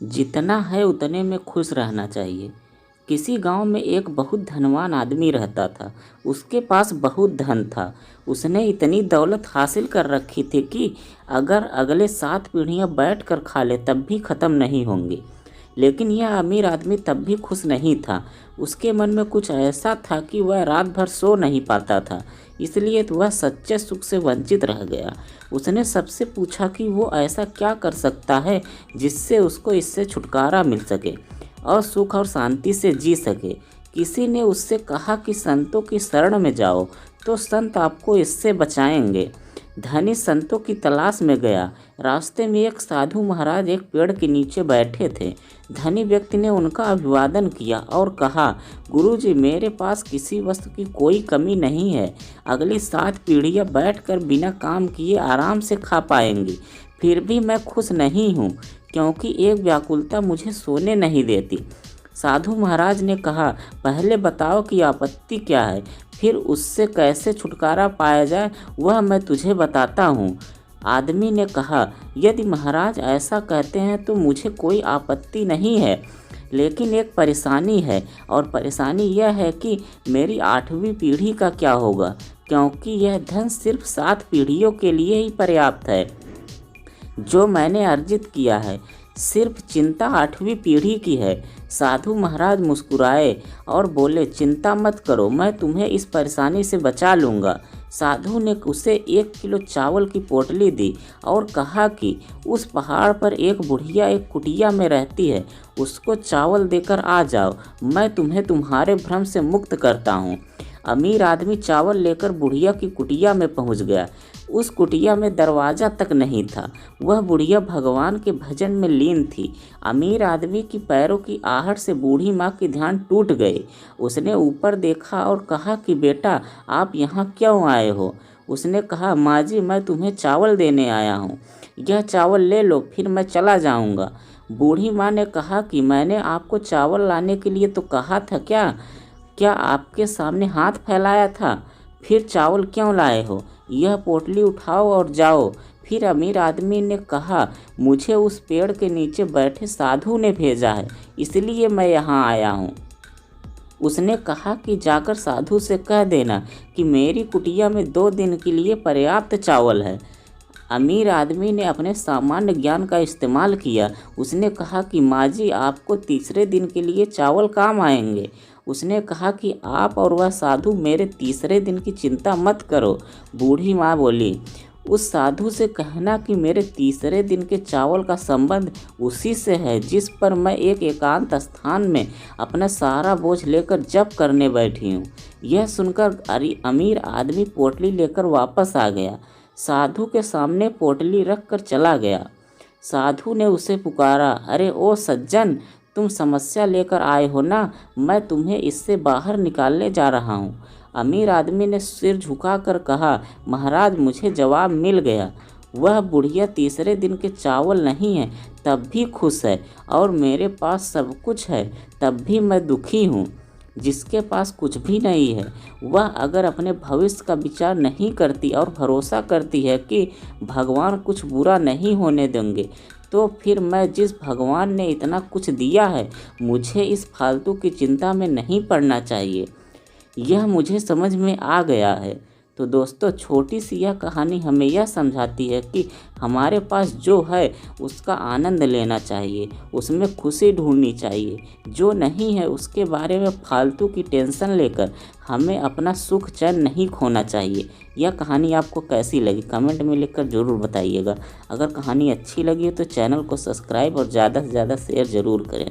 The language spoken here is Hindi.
जितना है उतने में खुश रहना चाहिए। किसी गांव में एक बहुत धनवान आदमी रहता था। उसके पास बहुत धन था। उसने इतनी दौलत हासिल कर रखी थी कि अगर अगले 7 पीढ़ियां बैठ कर खा ले तब भी ख़त्म नहीं होंगी। लेकिन यह अमीर आदमी तब भी खुश नहीं था। उसके मन में कुछ ऐसा था कि वह रात भर सो नहीं पाता था, इसलिए तो वह सच्चे सुख से वंचित रह गया। उसने सबसे पूछा कि वो ऐसा क्या कर सकता है जिससे उसको इससे छुटकारा मिल सके और सुख और शांति से जी सके। किसी ने उससे कहा कि संतों की शरण में जाओ तो संत आपको इससे बचाएंगे। धनी संतों की तलाश में गया। रास्ते में एक साधु महाराज एक पेड़ के नीचे बैठे थे। धनी व्यक्ति ने उनका अभिवादन किया और कहा, गुरुजी, मेरे पास किसी वस्तु की कोई कमी नहीं है। अगली 7 पीढ़ियां बैठकर बिना काम किए आराम से खा पाएंगी। फिर भी मैं खुश नहीं हूँ क्योंकि एक व्याकुलता मुझे सोने नहीं देती। साधु महाराज ने कहा, पहले बताओ कि आपत्ति क्या है, फिर उससे कैसे छुटकारा पाया जाए वह मैं तुझे बताता हूँ। आदमी ने कहा, यदि महाराज ऐसा कहते हैं तो मुझे कोई आपत्ति नहीं है, लेकिन एक परेशानी है और परेशानी यह है कि मेरी 8वीं पीढ़ी का क्या होगा, क्योंकि यह धन सिर्फ 7 पीढ़ियों के लिए ही पर्याप्त है जो मैंने अर्जित किया है। सिर्फ चिंता 8वीं पीढ़ी की है। साधु महाराज मुस्कुराए और बोले, चिंता मत करो, मैं तुम्हें इस परेशानी से बचा लूँगा। साधु ने उसे 1 किलो चावल की पोटली दी और कहा कि उस पहाड़ पर एक बुढ़िया एक कुटिया में रहती है, उसको चावल देकर आ जाओ, मैं तुम्हें तुम्हारे भ्रम से मुक्त करता हूँ। अमीर आदमी चावल लेकर बुढ़िया की कुटिया में पहुँच गया। उस कुटिया में दरवाज़ा तक नहीं था। वह बुढ़िया भगवान के भजन में लीन थी। अमीर आदमी की पैरों की आहट से बूढ़ी माँ के ध्यान टूट गए। उसने ऊपर देखा और कहा कि बेटा, आप यहाँ क्यों आए हो? उसने कहा, माँ जी, मैं तुम्हें चावल देने आया हूँ, यह चावल ले लो, फिर मैं चला जाऊँगा। बूढ़ी माँ ने कहा कि मैंने आपको चावल लाने के लिए तो कहा था, क्या आपके सामने हाथ फैलाया था? फिर चावल क्यों लाए हो? यह पोटली उठाओ और जाओ। फिर अमीर आदमी ने कहा, मुझे उस पेड़ के नीचे बैठे साधु ने भेजा है, इसलिए मैं यहाँ आया हूँ। उसने कहा कि जाकर साधु से कह देना कि मेरी कुटिया में 2 दिन के लिए पर्याप्त चावल है। अमीर आदमी ने अपने सामान्य ज्ञान का इस्तेमाल किया। उसने कहा कि माँ जी, आपको तीसरे दिन के लिए चावल काम आएंगे। उसने कहा कि आप और वह साधु मेरे तीसरे दिन की चिंता मत करो। बूढ़ी माँ बोली, उस साधु से कहना कि मेरे तीसरे दिन के चावल का संबंध उसी से है जिस पर मैं एक एकांत स्थान में अपना सारा बोझ लेकर जप करने बैठी हूँ। यह सुनकर अमीर आदमी पोटली लेकर वापस आ गया। साधु के सामने पोटली रख कर चला गया। साधु ने उसे पुकारा, अरे ओ सज्जन, तुम समस्या लेकर आए हो ना, मैं तुम्हें इससे बाहर निकालने जा रहा हूँ। अमीर आदमी ने सिर झुकाकर कहा, महाराज, मुझे जवाब मिल गया। वह बुढ़िया तीसरे दिन के चावल नहीं है तब भी खुश है, और मेरे पास सब कुछ है तब भी मैं दुखी हूँ। जिसके पास कुछ भी नहीं है वह अगर अपने भविष्य का विचार नहीं करती और भरोसा करती है कि भगवान कुछ बुरा नहीं होने देंगे, तो फिर मैं जिस भगवान ने इतना कुछ दिया है, मुझे इस फालतू की चिंता में नहीं पड़ना चाहिए। यह मुझे समझ में आ गया है। तो दोस्तों, छोटी सी यह कहानी हमें यह समझाती है कि हमारे पास जो है उसका आनंद लेना चाहिए, उसमें खुशी ढूंढनी चाहिए। जो नहीं है उसके बारे में फालतू की टेंशन लेकर हमें अपना सुख चैन नहीं खोना चाहिए। यह कहानी आपको कैसी लगी कमेंट में लिखकर ज़रूर बताइएगा। अगर कहानी अच्छी लगी है तो चैनल को सब्सक्राइब और ज़्यादा से ज़्यादा शेयर ज़रूर करें।